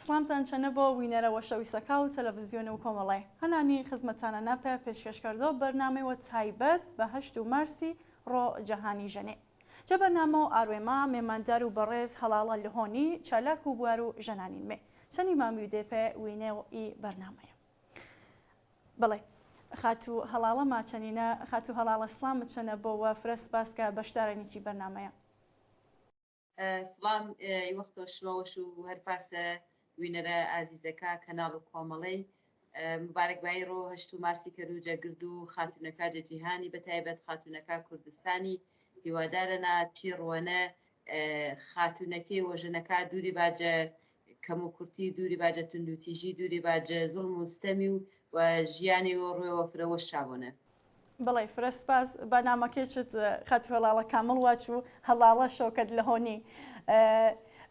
سلامتان چەنە بۆ وینەرەوە شەویستەکە و تەلەڤیزیۆن و کۆمەڵێ هەنانی خزمەتانە ناپێ پێشکەشکردۆ بەرنامەوە تایبەت بە 8 مارسی ڕۆ جەهانی ژەنێ جە بەرنامە و ئاروێما مێماندار و بەڕێز هەڵاڵە لەهۆنی چالاک و بوار و ژەنانین مێ چەنی مامی و دێپێ وینێوئی بەرنامەیە بڵێ خاتو هەڵاڵە ماچەنینە خاتو هەڵاڵە سلامت چەنە بۆوە فرەس باسکە بەشدارێنیی بەرنامەیە سلام وەختۆشمەوەش و هەرپاسە وینەرە ئازیزەکە کەناڵ و کۆمەڵەی مبارەکبایی ڕۆ 8 مارسی کەروجە گرد و خاتونەکە جەجیهانی بەتایبەت خاتونەکە کوردستانی هیوادارەنا چی ڕوانە خاتونەکەی وەژنەکە دووری باجە کەم و کورتی دووری باجە توندوتیژی دووری باجە زوڵم و ستەمی و ژیانی و ڕوێوە فرەوە شابوونە بڵێ فرەسپاس بەنامەکەیت خەت هەڵاڵە کامڵ واچ و هەڵاڵە شەوکەت لە هۆنی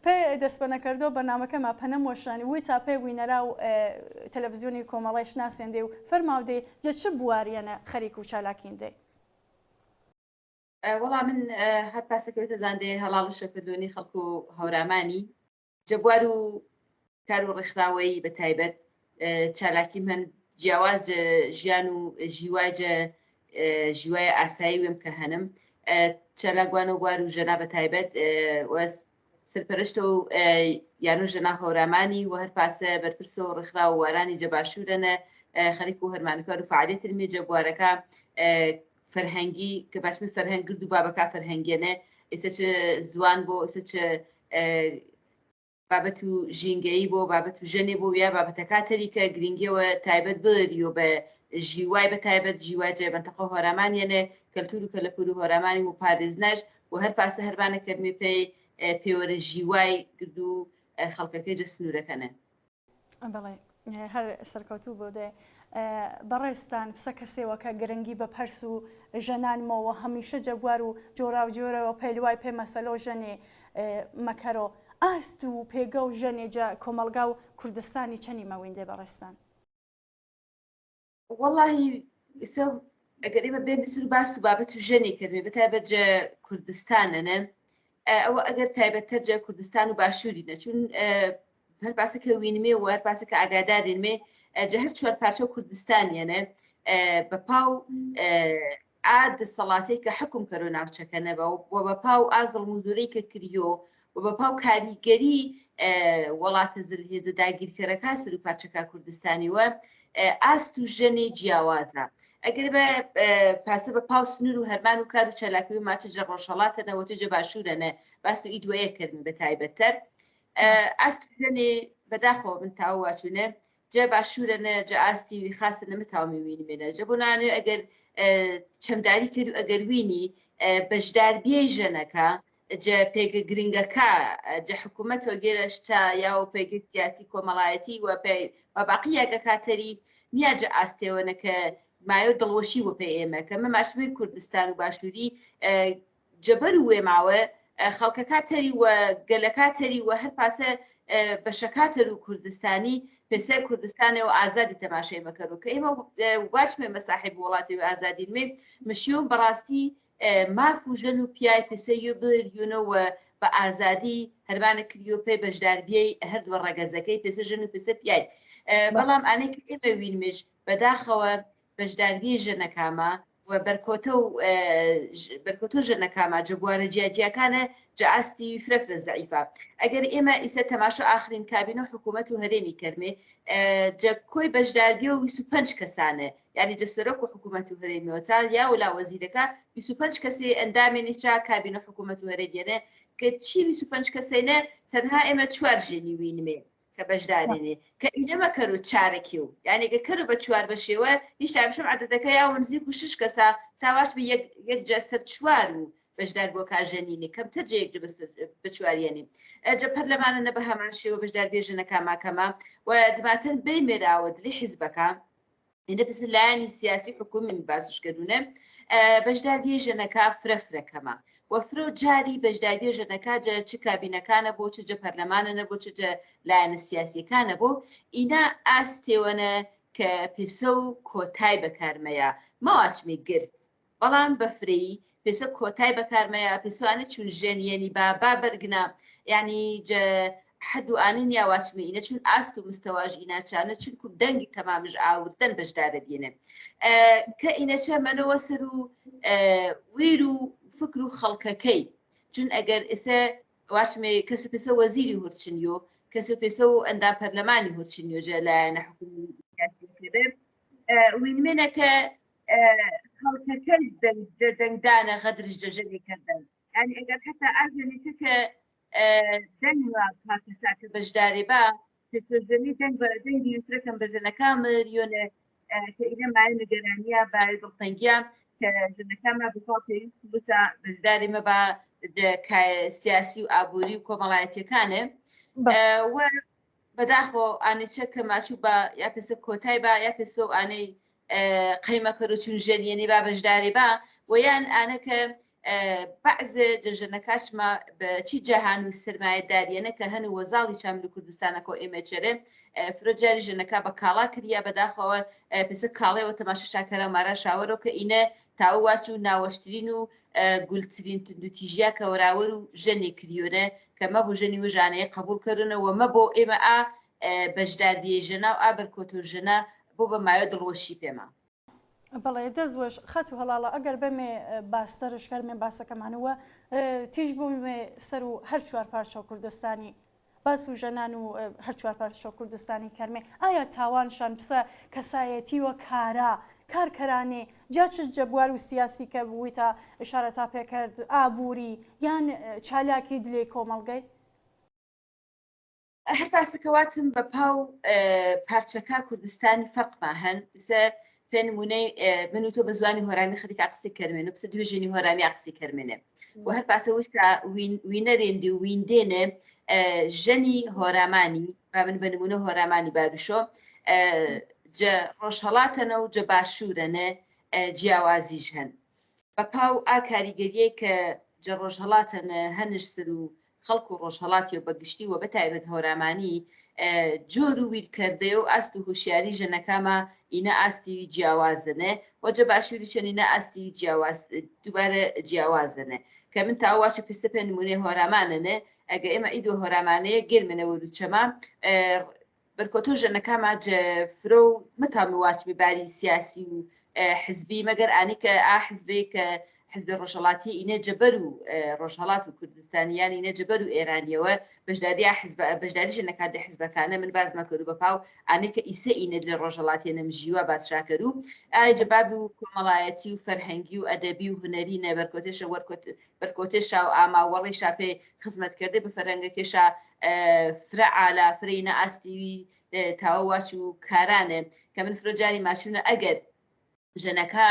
پێ دەستپەنەکردۆ بەنامەکەما پەنەم وەشانی وی تا پێ وینەرا و تەلەڤیزیۆنی کۆمەڵی شناسێندێ و فەرماودێ جە چ بواریەنە خەریک و چالاکین دێ وەڵام من هەر پاسەکەوێتە زاندێ هەڵاڵە شەکردۆنی خەڵکو و هەورامانی جەبوار و کار و ڕێکخراوەی بەتایبەت چالاکی من جیاواز ژیان و ژیواجە ژیوای ئاسایی وێم کە هەنم چالاگوان و گوار و ژەنا بەتایبەت سەرپەرشتە و یانو ژەنا هەورامانی و هەر پاسە بەرپرسە و ڕێکخرا و وارانی جەباشوورەنە خەریک و هەرمانکار و فعالیت علمی جەبوارەکە فەرهەنگی کە باشمی فەرهەنگ گرد و بابەکە فەرهەنگێنە ئێستا چ زوان بۆ ئێستا چ بابەت و ژینگەیی بۆ بابەت و ژەنێ بۆ یا بابەتەکە تەریکە گرنگیەوە تایبەت بریۆ بە ژیوای بەتایبەت ژیوای جێبەنتەقە هۆرامانیانە کەلتور و کەلەپور و هۆرامانی و پارێزنەش و هەر پاسە هەربانە کەرمی پێی پێوەرە ژیوای گرد و خەڵکەکەی جە سنوورەکەنە بەڵێ هەر سەرکەوتوو بۆ دێ بەڕێستان پسە کەسێوەکە گرنگی بە پەرس و ژەنانمەوە هەمیشە جەبوار و جۆرا و جۆرەوە پێلوای پێ مەسەلۆ ژەنێ مەکەرۆ ئاست و پێگە و ژەنێجا کۆمەلگا و کوردستانی چەنی مەویندێ بەڕێستان وەڵاهی ئەگەر ئێمە بێ بسر باس و بابەت و ژەنێ کردێ بەتایبەت جە کوردستانەنە ئەوە ئەگەر تایبەتتر جە کوردستان و باشوورینە چون هەر پاسەکە وینمێ و هەر پاسەکە ئاگادارێنمێ جە هەر چوار پارچە کوردستانیانە بە پاو ئاد سەڵاتەی کە حکم کەرۆ ناوچەکەنەبە و بە پاو ئازڵ موزورەی کە کریۆ و بە پاو کاریگەری وڵاتە هێزە داگیرکەرەکە سەر و پارچەکە کوردستانیوە ئاست و ژەنێ جیاوازە ئەگەر بە پاسە بە پاو سنوور و هەرمان و کار و چالاکی و ماچە جە ڕۆژهەڵاتەنەوەتە جە باشوورەنە باس و ئیدوەیە کردن بە تایبەتتر ئاست و ژەنێ بەداخۆ من تاو واچوونە جە باشوورەنە جە ئاستی وی خاصە نەمە تاومی وینمێنە جە بۆ نانێ ئەگەر چەمداری کرد و ئەگەر وینی بەشداربیەی ژەنەکە جە پێگە گرنگەکە جە حکوومەت وەگەرەشتا یا و پێگە سیاسی کۆمەڵایەتی و باقیەگە کاتەری نیە جە ئاستێوەنەکە مایۆ دڵوەشی وە پێ ئێمە کە مە ماشمەی کوردستان و باشووری جەبەر و وێماوە خەڵکەکە تەری وە گەلەکە تەری وە هەر پاسە بەشەکاتەر و کوردستانی پێسەر کوردستانەوە ئازادی تەماشای مەکەرەوە کە ئێمە واچمێ مەساحب وڵاتی و ئازادی مێ مشیۆن بەڕاستی ماف و ژەن و پیای پێسەیە بریونەوە بە ئازادی هەربانە کریۆپی بەشداربیەی هەردووە ڕەگەزەکەی پێسە ژەن و پێسە پیای بەڵام ئانێک ئێمە وینمێش بەداخەوە بەشداربیەی ژەنەکامە و بەرکۆتۆ ژەنەکامە جەبوارە جیاجیەکانە جە ئاستی فرەفرە زەعیفە ئەگەر ئێمە ئیسە تەماشا ئاخرین کابینە و حکوومەت و هەرێمی کەرمێ جە کۆی بەشداربیە و 25 کەسانە یعنی جەسەرۆک و حکوومەت و هەرێمیەوە تا یا ولا وەزیرەکە 25 کەسی ئەندامێنی چا کابینە حکوومەت و هەرێمیێنە کە چی 25 کەسێنە تەنها ئێمە چوار ژێنی وینمێ کە بەشدارێنێ کە ئینەمە کەر و چارەکی و یعنی کەر بە چوار بەشێوە هیچ تامشم عادەتەکە یا نزیک و 6 کەسە تاواش یەک جەسەر چوار و بەشدار بۆ کاژەنینی کەمتر جەیەک بچواریێنی جە پەرلەمانە بە هەمان شێوە بەشدار بێژنەکە ماکەمە و دماتەن بێ مێراوە دلی حیزبەکە ئینە پس لایانی سیاسی حکومی باسشکردونە بەشداری ژەنەکە فرەفرەکەمە وەفرۆ جاری بەشداری ژەنەکە جە چ کابینەکانە بۆ چ جە پەرلەمانە بۆ چ جە لایەنە سیاسیەکانە بۆ ئینا ئاستێوەنە کە پێسە و کۆتای بەکارمەیە ماواچمی گرت بەڵام بەفرەی پێسە کۆتای بەکارمەیە پێسوانە چون ژێنیێنی با بەرگنا یعنی حد و ئانین یا واچمە ئینە چون ئاست و مستەواژ ئیناچانە چونکو دەنگی تەمامش ئاوردن بەشدارە بینێ کە ئینەچە منەوە سەر و ویر و فکر و خەڵکەکەی چون ئەگەر ئێسە واچمێ کەس پێسە وەزیری هورچنیۆ کەس پێسە و ئەندام پەرلەمانی هورچنیۆجە لایەنە حکومەتی وینمێنەکە خەڵکەکەی دەنگدانە غەدرش جەژەنی کردن ینی ئەگەر حتا ئاژێنیتە کە دەنگە پاکستانکە بەشداری با پێشۆژنی دەنگ بە دەنگی یوترەکەم بەژەنەکامر یۆنە کە ئینە مای نگەرانیە بای دڵتەنگیە کە ژنەکانمە بخوا پێویست بووتە بەشداری مە بە سیاسی و ئابووری و کۆمەڵایەتیەکانێ بەداخۆ ئانیچە کە ماچوو بە یا پێسە کۆتای با یا پێسە و ئانەی قەیمەکە و چون ژێنیێنی با بەشداری با ویان ئانەکە بەعزە جەژنەکاشمە بەچی جەهان و سرمایەداریەنە کە هەن و وەزاڵی شام لە کوردستانەکە ئێمە چێرێ فرۆجاری ژنەکە بە کاڵا کردیا بەداخەوە پێسە کاڵێەوە تەماشە شاکەرە و مارە شاوەرەوە کە ئینە تاوواچ و ناوەشترین و گولترین تیژیا کە وەراوەر و ژەنێ کریۆنە کە مە بۆ ژەنی وژانەیە قبولکردنەوە مە بۆ ئێمە بەشداریە ژەنا و ئابەرکۆتۆ ژەنا بۆ بە مایە دڵوەشی پێمە بەڵێ دەزوەش خەت و هەڵاڵە ئەگەر بەمێ باستەرش کەرمێ باسەکەمانەوە تیژ بوومێ سەر و هەر چوار پارچە کوردستانی باس و ژەنان و هەر چوار پارچە کوردستانی کەرمێ ئایا تاوانشان پسە کەسایەتی وە کارا کارکەرانێ جا چ جەبوار و سیاسی کە بووی تا ئشارەتا پێکرد ئابووری یان چالاکی دلێ کۆمەڵگەی هەر پاسەکەواتم بە پاو پارچەکە کوردستانی فەرقما هەن پێنمونەی من و تۆ بە زوانی هۆرامی خەریکا قسەی کەرمێنە پسە دوێژێنی هۆرامی قسەی کەرمێنێ و هەر پاسەوەشتا وینەرێندی و ویندێنێ ژەنی هۆرامانی با من بە نمونە هۆرامانی بادوشۆ ڕۆژهەڵاتەنە و جە باشوورەنە جیاوازیش هەن بە پاو ئا کاریگەریە کە جە ڕۆژهەڵاتەنە هەنش سەر و خەڵک و ڕۆژهەڵاتی و بەگشتی و بەتایبەت هۆرامانی جۆر و ویرکردێ و ئاست و هوشیاری ژەنەکەمە ئینە ئاستی جیاوازنە وەجە باشووری شەنینە ئاستی جیاواز دووبارە جیاوازنە کە من تاواچە پێسە پێ نمونێ هۆرامانەنە ئەگە ئێمە ئیدۆ هۆرامانەیە گرمنەوە روچەما بەرکۆتۆ ژەنەکەمە فرۆ و متام واچمی باری سیاسی و حزبی مەگەر ئانیکە حزبێ کە حزب ڕۆژهەڵاتی ئینە جەبەر و ڕۆژهەڵات و کوردستانیان ئینە جەبەر و ئێرانیەوە بەشداری ژنەکات حزبەکانە من بازمە کرد بە پاو ئانێکە ئیسە ئینە لە ڕۆژهەڵاتی نەمژیوە باسشاکەر و جەباب و کۆمەڵایەتی و فەرهەنگی و ئەدەبی و هونەری نە بەرکۆتێشە بەرکۆتێشا و ئاماوەڕی شاپێ خزمەت کردێ بە فەرهەنگەکێشا فرعالا فرینە ئاستیوی تاوەواچ و کارانێ کە من فرۆجاری ماچونە ئەگەر ژنەکە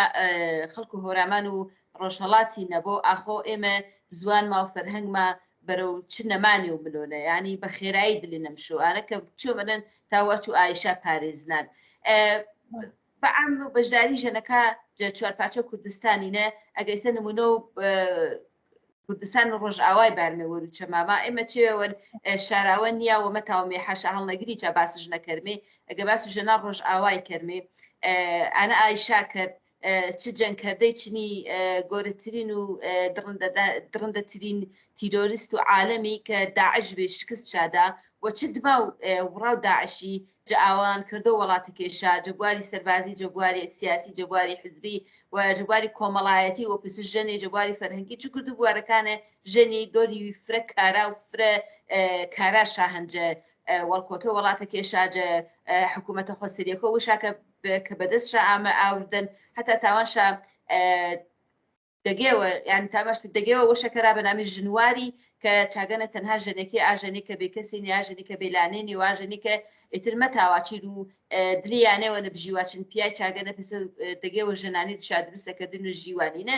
خەڵک و هۆرامان و ڕۆژهەڵاتی نەبۆ ئاخۆ ئێمە زوانما و فەرهەنگمە بەرەو چ نەمانی و ملۆنە ینی بە خێرایی دلی نەمشوانە کە چۆ منن تاوەچ و ئایشا پارێزنان بەعام و بەشداری ژەنەکە چوار پارچە کوردستانینە ئەگەیسە نمونە و کوردستان و ڕۆژ ئاوای بارمێ وەروچەماما ئێمە چێوەن شاراوە نییە ومە تاومێ حەشا هەڵنەگری چا باسش نەکەرمێ ئەگە باس ژەنا ڕۆژ ئاوای کەرمێ ئەنە ئایشا کرد چ جەنگکردەی چنی گۆرەترین و درڕندەترین تیرۆریست و عالەمی کە داعش بێ شکست شادا و چ دما و وڕاو داعشی جە ئاوان کردە وڵاتەکێشا جەبواری سەربازی جەبواری سیاسی جەبواری حزبی و جەبواری کۆمەڵایەتی و پس ژەنێ جەبواری فەرهەنگی چ کردو بوارەکانە ژەنی دۆری فرە کارا و فرە کارا شاهەنجە وەڵکۆتە وڵاتەکێشا جە حکوومەتە خۆسەریەکە وشاکە کە بەدەستشە ئامە ئاوردن هەتا تاوانشە دەگەوە یان تاماش دەگەوە وەشەکەرا بە نامی ژنواری کە چاگەنە تەنها ژنێکی ئاژەنی کە بێکەسی نیاژنی کە بێلانێنی واژنی کە ئیتر مەتاواچیر و دلیانەوە لە بژیواچن پیای چاگەنە پێسە دەگەوە ژنانی دشا دروستەکردن و ژیوانینە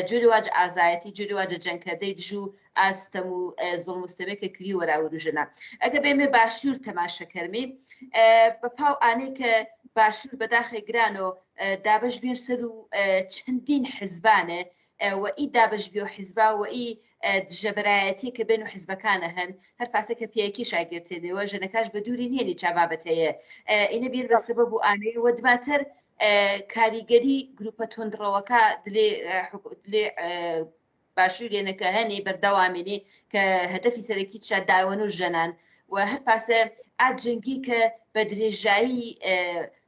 جوری واج ئازایەتی جوری واجە جەنگکردەی دژ و ئاستەم و زۆڵمستەمێکە کری وەراوەر ژەنا ئەگە بێمێ باشوور تەماشەکەرمی بە پاو ئانەی کە باشوور بەداخی گرانۆ دابش بێن سەر و چەندین حزبانە و ئی دابش بێ و حیزبا و ئی دژەبرایەتی کە بێن و حیزبەکانە هەن هەر پاسەکە پیاکی شاگرتێنەوە ژەنەکەش بە دووری نیێنی چابابەتەیە ئینە بیر بە سەبەب و ئانەی وە دواتر کاریگەری گروپە تۆندڕەوەکە دلێ باشوورێنەکە هەنێ بەردەوامێنێ کە هەدەفی سەرەکی چا داوەن و ژەنان و هەر پاسە ئاجنگی کە بە درێژایی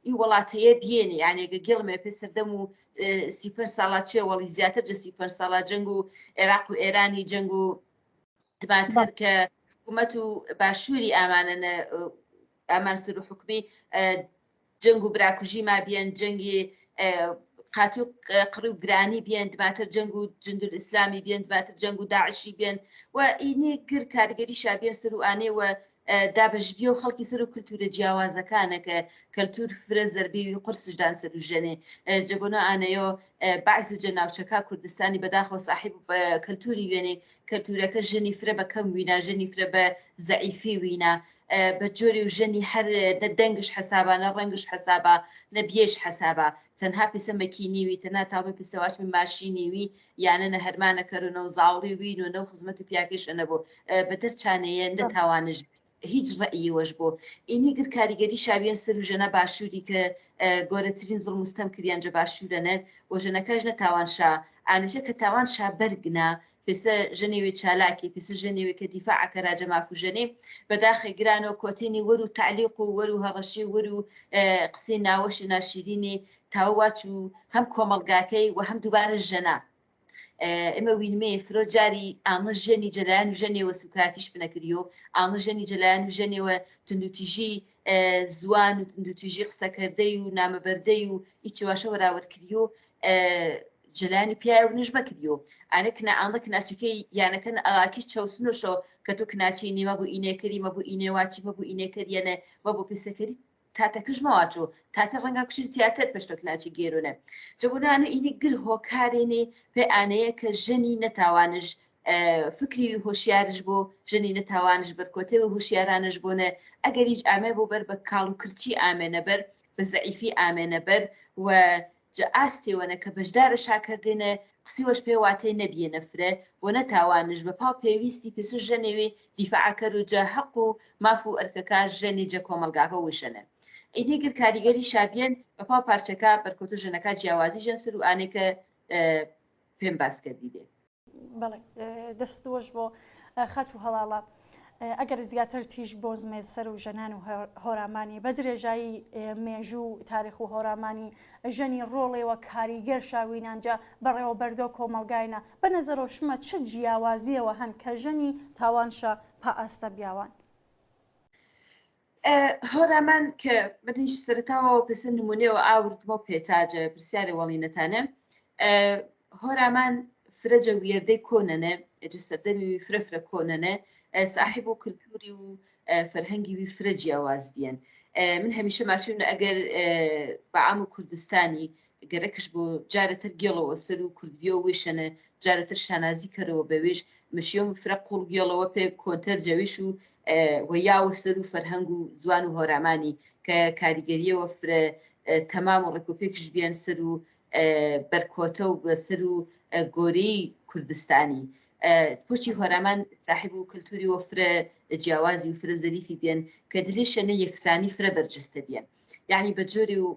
ئی وڵاتەیە بێنێ یانێگە گەڵمێ پێ سەردەم و 35 ساڵات چێوەڵی زیاتر جە 35 ساڵات جەنگ و عێراق و ئێرانی جەنگ و دماتر کە حکوومەت و باشووری ئامانە ئامان سەر و حکومی جەنگ و براکوژی ما بێن جەنگی قاتو قڕی و گرانی بێن دماتر جەنگ و جندول ئیسلامی بێن دماتر جەنگ و داعشی بێن و ئینێ گر کارگەری شابێن سەر و ئانێ و دابەشبیە و خەڵکی سەر و کللتورە جیاوازەکانە کە کەلتور فرە زەربی قرسشدان سەر و ژەنێ جەبۆنە ئانەیە باعث و جە ناوچەکە کوردستانی بەداخەوە صاحب کەلتوری وێنێ کەلتورەکە ژەنی فرە بە کەم وینا ژەنی فرە بە زەعیفی وینا بە جۆری و ژەنی هەر نە دەنگش حەسابە نە ڕەنگش حەسابە نە بێش حەسابە تەنها پێسە مەکینیوی تەنها تاوە پێسەواش ماشینیوی یانە نە هەرمانەکەرنە و زاڵی وین و نە و خزمەت و پیاکەشەنە بۆ بە دەرچانەیە نە تاوانش هیچ ڕەئیوەش بۆ ئینی گر کاریگەری شاویان سەر و ژەنە باشووری کە گۆرەترین زڵم مستەم کریان جە باشوورەنە و ژەنەکەش نە تاوانشا ئانەشە کە تاوانشا بەرگنا پێسە ژەنێوێ چالاکی پێسە ژەنێوێ کە دیفاعەکە راجە مافوژەنێ بەداخی گرانەوە کۆتێنی وەر و تعلیق و وەر و هەڕەشی وەر و قسەی ناوەشی ناشیرینی تاواچ و هەم کۆمەڵگاکەی و هەم دووبارە ژەنا ئمە وینمێ فرۆ جاری ئامە ژەنی جەلایەن و ژەنێوە سوکاتیش بنەکریۆ ئامە ژەنی جەلایەن و ژەنێوە تندوتیژی زوان و تندوتیژی قسەکردەی و نامەبەردەی و هیچواشە وەراوەرکریۆ جلانی پیاە و نش بکریۆ ئانە کنا ئاڵە کناچەکەی یانەکەن ئاکی چاوسنۆشۆ کە تۆ کناچی نیمە بوو ئینێکەری مە بوو ئینێواچی مە بوو ئینێکەریەنە مە بۆ پێسەکەری تاتەکەش مەواچۆ تاتە ڕەنگا کوشی زیاتر پشتۆ کناچی گێرۆنە جەبوونانە ئینی گر هۆکارێنێ پێ ئانەیە کە ژەنی نەتاوانش فکری هۆشیارش بۆ ژەنی نەتاوانش بەرکۆتێ و هوشیارانش بۆنە ئەگەر هیچ ئامێ بۆ بەر بە کاڵ و کلچی ئامێنە بەر بە زەعیفی ئامێنە بەر و ئاستێوەنە کە بەشدارە شاکردێنە قسیوەش پێ واتەی نەبیە نەفرە بۆ نەتاوانش بە پاو پێویستی پێس ژەنێوێ دیفاعەکە و جە حەق و ماف و ئەرکەکە ژەنی جە کۆمەلگاکە وشەنە ئینێگر کاریگەری شابێن بە پاو پارچەکە بەرکۆتە ژەنەکە جیاوازی ژەن سەر و ئانێکە پێم باس کردی دێ بەڵێ دەستوەش بۆ خەت و هەڵاڵە ئەگەر زیاتر تیژ بۆ زمێ سەر و ژەنان و هۆرامانی بە درێژایی مێژوو تاریخ و هۆرامانی ژەنی ڕۆڵێەوە کاریگەر شاوینانجا بەڕێوە بەردەو کۆمەلگایە بە نەزەرۆشمە چ جیاوازیەوە هەن کە ژەنی تاوانشە پائاستە بیاوان هۆرامان کە منیش سەرتاوە پێسە نمونێەوە ئاوردمە پێتاجە پرسیارە وەڵینەتانە هۆرامان فرەجە وێردەی کۆنەنە ئەجە سەردەمی فرەفرە کۆنەنە صاحب و کللتوری و فەرهەنگی وی فرە جیاواز دیێن من هەمیشە ماچون ئەگەر بەعام و کوردستانی گەرەکش بۆ جارەتر گێڵەوە سەر و کوردبیۆ وێشەنە جارەتر شانازی کەرەوە بەوێژ مشیۆم فرە قوڵ گێڵەوە پێ کۆنتەر جەویش و وەیاوە سەر و فەرهەنگ و زوان و هۆرامانی کە کاریگەریەوە فرە تەمام و ڕێکۆپێکش بیان سەر و بەرکۆتە و بەسەر و گۆرەی کوردستانی پۆچی هۆرامان صاحب و کللتوری و فرە جیاوازی و فرە زەریفی بێن کە دلێشەنە یەکسانی فرە بەرجەستە بێن یعنی بە جۆری و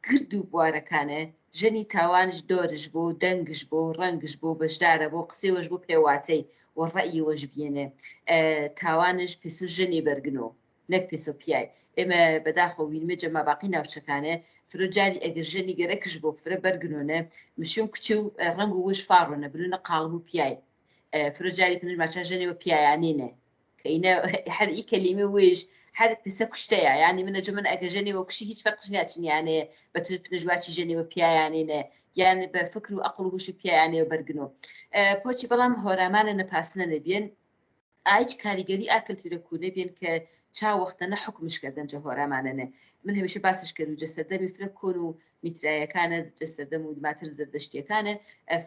گرد و بوارەکانە ژەنی تاوانش دۆرش بۆ دەنگش بۆ ڕەنگش بۆ بەشدارە بۆ قسێوەش بۆ پێواتەی و ڕەئیوەش بێنێ تاوانش پێس و ژەنی بەرگنەوە نەک پێس و پیای ئێمە بەداخۆ وینمە جەما باقی ناوچەکانە فرۆجاری ئەگەر ژەنی گەرەکش بۆ فرە بەرگنۆنە مشیۆم کچ و ڕنگ و وش فاڕۆنە بلونە قاڵم و پیای فرۆجاری پنج ماچە ژەنێوە پیایانینە کە ئینە هەر ئی کەلیمە وێژ هەر پسە کوشتەیە ینی منەجە من ئەگە ژەنێوە کوشی هیچ فەرقنیاچنیانەیە بەتر پنجواچی ژەنێوە پیایانینە یان بە فکر و عقل و وش پیایانەوە بەرگنۆ پۆچی بەڵام هۆرامانە نەپاسنە نەبێن ئایچ کاریگەری ئاکلتورە کوونە بێن کە چاوەختەنە حکومشکردن جە هۆرامانەنە من هەمیشە باسش کرد و جەسەردەمی فرە کۆن و میترایەکانە جەسەردەم و ماتر زەردەشتیەکانە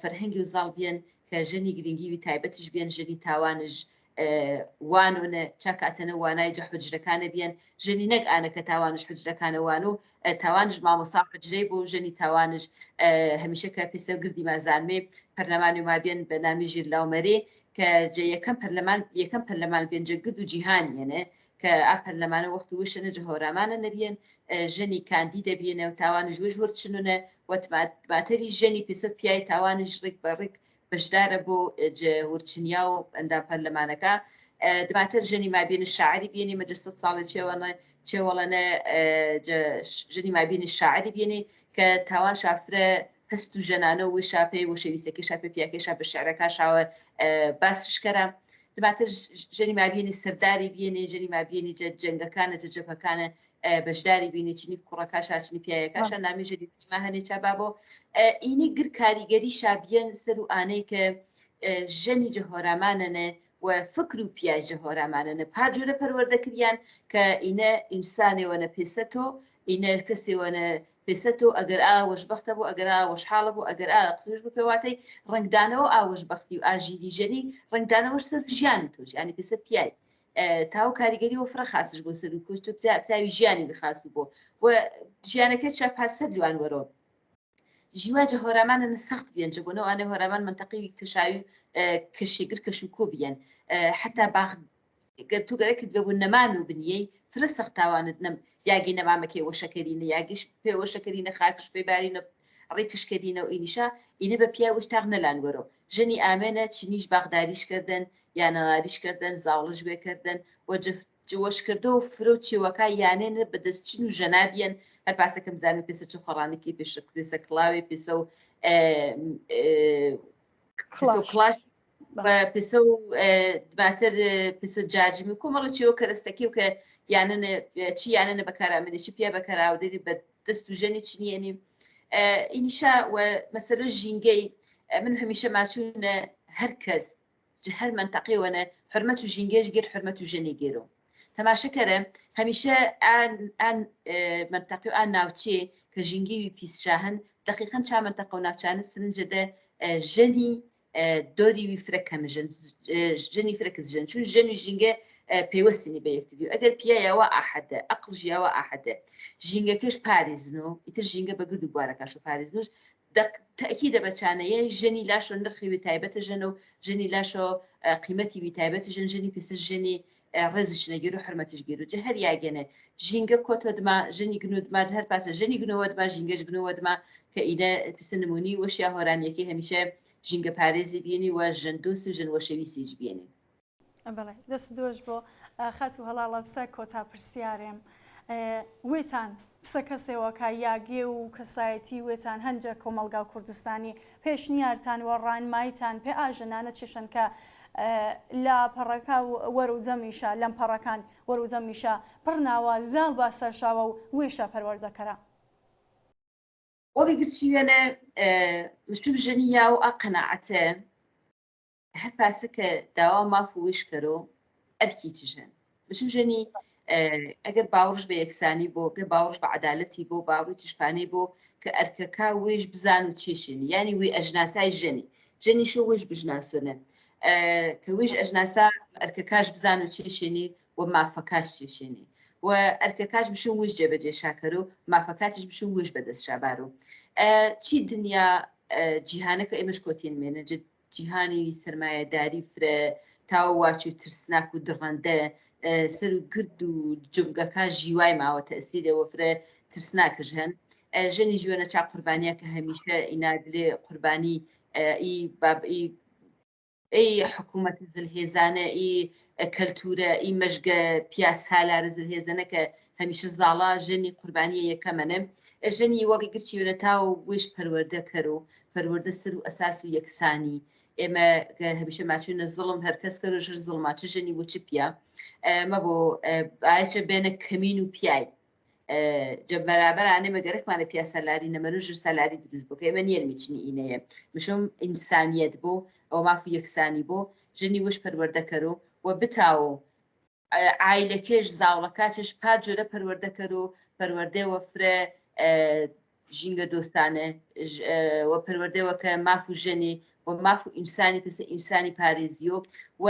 فەرهەنگی و زاڵ بێن کە ژەنی گرنگی وی تایبەتیش بێن ژەنی تاوانش وانۆنە چاکاتەنە وانای جە حجرەکانە بێن ژەنی نەک ئانەکە تاوانش حجرەکانە وان و تاوانش مامۆسا حجرەی بۆ ژەنی تاوانش هەمیشە کە پێسە گردی مازانمێ پەرلەمانی ما بێن بە نامی ژیر لاومەرێ کە جە یەکەم پەرلەمان بێن جە گرد و جیهانیەنە کە ئاپەرلەمانە وەخت وشەنە جە هۆرامانە نەبێن ژەنی کاندی دەبێنە و تاوانش وش وەرچنونە وەتماتەری ژەنی پێسە پیای تاوانش ڕێک بە ڕێک بەشدارە بۆ ورچنیا و ئەندام پەرلەمانەکە دواتر ژنی مابین شاعری بینی مەجە 100 ساڵی چێوەڵەنە ژنی مابین شاعری بینی کە تاوان شافرە هەست و ژەنانە و شاپەی و شەویستەکە شاپە پیاکەشا بە شعرەکە شاوە باسشکەرە دواتر ژنی مابینی سەرداری بینی ژنی مابینی جەنگەکانە جەپەکانە بەشداری بینی چنی کوڕەکە شاچنی پیاەکەشە نامی ژنی تیما هەنێ چابا بۆ ئینی گر کاریگەری شابیەن سەر و ئانەی کە ژنی جەهۆرامانەنە و فکر و پیاژ جەهۆرامانەنە پاجورە پەروەردەکریان کە ئینە ئینسانێوەنە پێسەتۆ ئینە کەسێوەنە پێسەتۆ ئەگەر ئاوەشبەختە بۆ ئەگەر ئاوەشحاڵە بۆ ئەگەر قسمش بۆ پێواتەی ڕنگدانەوە ئاوەشبەختی و ئاژیری ژەنی ڕنگدانەوەش سەر ژیان تۆش ینی پێسەت پیای تاو کاریگەری و فرە خاصش بۆ سەر و کوشت و پتاوی ژیانی بخاست بۆ و ژیانەکە چا پارسەد لوان وەرۆ ژیوا جەهۆرامانە سەخت بێن جەبوونەوە ئانێ هۆرامان منتەقی کەشاوی کەشێگر کەش و کۆ بیان حتا باخ تو گەرەکت بەبوو نەمان و بنیەی فرە سەختاوانت نەم یاگی نەمامەکەی وەشەکەرینە یاگیش پێ وەشەکەرینە خاکش پێ بارینە ڕێ کشکەرینە و ئینیشا ئینە بە پیاوش تاغ نەلان وەرۆ ژنی ئامێنە چنیش باغداریش کردن یانەواریش کردن زاوڵش بێکردن و جوەشکردە و فرۆ چێوەکە یانێنە بەدەستچین و ژەنابیان هەر پاسەکەم زانم پێسە چ خۆڕانێکی پێشکردێسە کڵاوی پێسە و کلاش پێسە و دواتر پێسە جاجمی و کۆمەڵە چێوە کەرەستەکی و کە یانە چی یانە بەکارامێنێ چی پیا بەکاراودەی بە دەست و ژەنی چنیێنی ئینیشا و مەسەلە ژینگەی من هەمیشە ماچوونە هەر کەس هەر منتەقیوەنە حرمەت و ژینگەش گێر حرمەت و ژەنی گێرۆ تەماشەکەرە هەمیشە ئان منتەقی و ئان ناوچێ کە ژینگەی پیسشاهن دقیقاً چا منتەقە و ناوچانە سرنجەدە ژەنی دۆری وی فرەکەمژن ژەنی فرەکەس ژەن چون ژەن و ژینگە پەیوەستنی بە یەکتری و ئەگەر پیایەوە ئاحەدە ئەقڵ ژیاوە ئاحەدە ژینگەکەش پارێزن و ئیتر ژینگە بە گرد و بوارەکەش و پارێزنوش تأكيد بچانەیە ژنی لاشۆ نرخی وی تایبەتە ژەن و ژنی لاشۆ قیمەتی وی تایبەتی ژن ژنی پێسە ژنی ڕێزش نەگیر و حرمەتش گیر و جە هەر یاگەنە ژینگە کۆتە دما ژنی گنو دما هەر پاسە ژنی گنەوە دما ژینگەش گنەوە دما کە ئینە پسە نمونی وەشیا هۆرانیەکی هەمیشە ژینگە پارێزی بینی و ژن دۆس و ژن وەشەویسیج بینی بەڵێ دەست دۆش بۆ خەت و هەڵاڵە پسە کۆتا پرسیارێم وێتان پسە کەسێوەکە یاگێ و کەسایەتی وێتان هەنجە کۆمەلگا و کوردستانی پێشنیارتان وە ڕانمایتان پێ ئاژنانە چێشن کە لە پەڕەکە وەرەوجەمیشە لەم پەڕەکان وەرەوجەمیشە پڕناوە زاڵ با سەرشاوە و وێشە پەروەردەکەرە وەڵی گرچی وێنە مشتوب ژەنی یا و ئەقەناعەتە هەر پاسە کە داوا ماف و وێش کەرۆ ئەرکی چژەن مشتوب ژەنی ئەگەر باوڕش بە یەکسانی بۆ گە باوڕش بە عەدالەتی بۆ باوڕی تشپانەی بۆ کە ئەرکەکە وێش بزان و چێشێنی ینی وێ ئەژناسای ژەنی ژەنی شۆ وێش بژناسۆنە کە وێژ ئەژناسا ئەرکەکەش بزان و چێشێنی و مافەکەش چێشێنی و ئەرکەکەش بشون وێش جێبەجێ شاکەر و مافەکاتش بشون وێش بەدەست شابار و چی دنیا جیهانەکە ئێمەش کۆتێن مێنە جیهانی سەرمایەداری فرە تاوە واچوی ترسناک و دڕەندە سەر و گرد و جمگەکە ژیوای ماوە تەسیرەوە فرە ترسناکەش هەن ژەنی ژوێنە چاق قوربانیە کە هەمیشە ئینادلێ قوربانی ئەی حکوومەت زلهێزانە ئی کەلتورە ئی مەژگە پیاسالارە زلهێزانە کە هەمیشە زاڵا ژەنی قوربانیە یەکەمەنە ژەنی وەڵی گرچی وێنە تاو وێش پەروەردە کەر و پەروەردە سەر و ئەساس و یەکسانی ئێمە هەمیشە ماچوونە زڵم هەرکەس کە ژەر زڵماچە ژەنی بۆ چ پیا مە بۆ ئاچە بێنە کەمین و پیای بەرابەرانێ مەگەرەکمانە پیاسەلاری نەمەروژر سەلاری دروست بۆ کە ئێمە نیێرمیچنی ئینەیە مشم ئینسانیەت بۆ ئەو مافی یەکسانی بۆ ژنی وش پەروەردەکەرۆ و بتاوە عایلەکەش زاوڵەکاتش پار جۆرە پەروەردەکەر و پەروەردەوە فرە ژینگە دۆستانە و پەروەردەوە کە ماف و ژەنی و ماف و ئینسانی پسە ئینسانی پارێزیۆ و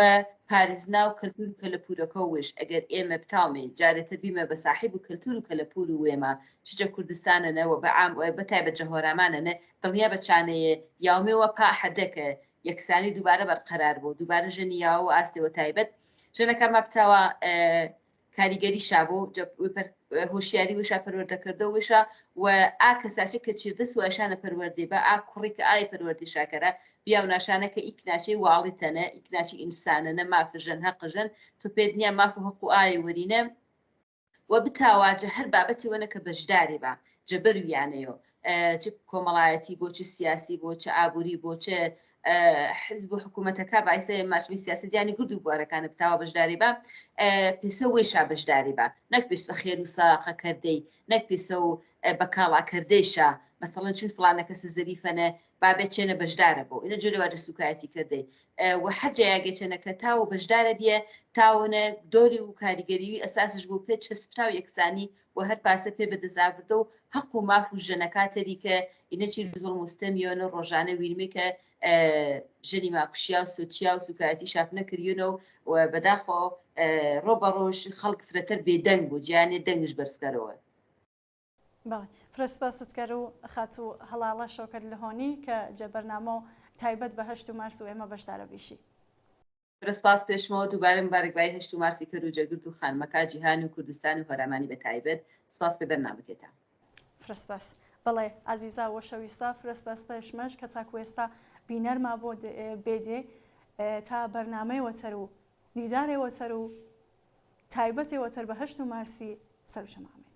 پارێزنا و کەلتور و کەلەپورەکە وش ئەگەر ئێمە بتاومێ جارێتە بیمە بە ساحیب و کەلتور و کەلەپور و وێمە چجە کوردستانەنەوە بەعام بەتای بە جەهۆرامانەنە دڵنیا بەچانەیە یاومێوە پا حەدەکە یەکسانی دووبارە بەرقەرار بوو دووبارە ژەنی یاوە و ئاستەوە تایبەت ژنەکە مە بتاوە کاریگەری شابۆ هۆشیاری وشا پەروەردەکردە وشە و ئا کەساچێک کە چیردە سواشانە پەروەردەی بە ئا کوڕێکە ئای پەروەردی شاکەرە بیا و ناشانەکە ئیکناچی واڵی تەنە ئیکناچی ئینسانەنە مافژەن هەقژن تو پێدنیا ماف و هەقو ئای وەرینە و بتاواجە هەر بابەتی وەنە کە بەشداری بە جەبەرویانەیە چ کۆمەڵایەتی بۆ چ سیاسی بۆ چه ئابووری بۆ چه حزب و حکوومەتەکە باعثە ماشمی سیاسەتیانی گرد و بوارەکانە بتاوە بەشداری بە پێسە وێشا بەشداری بە نەک پێسە خێر و ساقەکردەی نەک پێسە و بەکاڵاکردەیشە مەسەڵەن چون فلانە کەسە زەریفەنە بابێت چێنە بەشدارە بۆ ئینە جۆرەواجە سوکایەتی کردەی و هەرجایگە چێنەکە تاو بەشدارە بیە تاونە دۆری و کاریگەریوی ئەساسش بۆ پێ چەسپرا و یەکسانی و هەر پاسە پێ بەدەزاوردە و حەق و ماف و ژەنەکاتەری کە ئینە چی زڵ مستەمیۆنە ڕۆژانە ویرمی کە ژنی ماکوشیا و سوچیا و سوکایەتی شاف نەکردیونەوە و بەداخۆ ڕۆ بە ڕۆژ خەڵک فرەتەر بێدەنگ بوو گیانێ دەنگش بەرزکەرەوە. بەڵێ فرسپاسکەر و خات و هەڵاڵە شۆکرد لە هۆنی کە جەبەرنامە و تایبەت بە 8 مارس و ئێمە بەشدارە بیشی. فرسپاس پێشمەوە دووبارە مبارەکبای 8 مارسی کرد و جەگرد و خانمەکە جیهان و کوردستان و هەرامانی بە تایبەت سپاس پێ بەرنامەکەتان. فرسپاس بەڵێ ئازیزا وە شەویستا فرسپاس پێشمەش کە چاکوێستا بینەرما بۆ بێدێ تا بەرنامەی وەتەر و دیدارێ وەتەر و تایبەتێ وەتەر بە 8 مارسی سەرشەمامێ.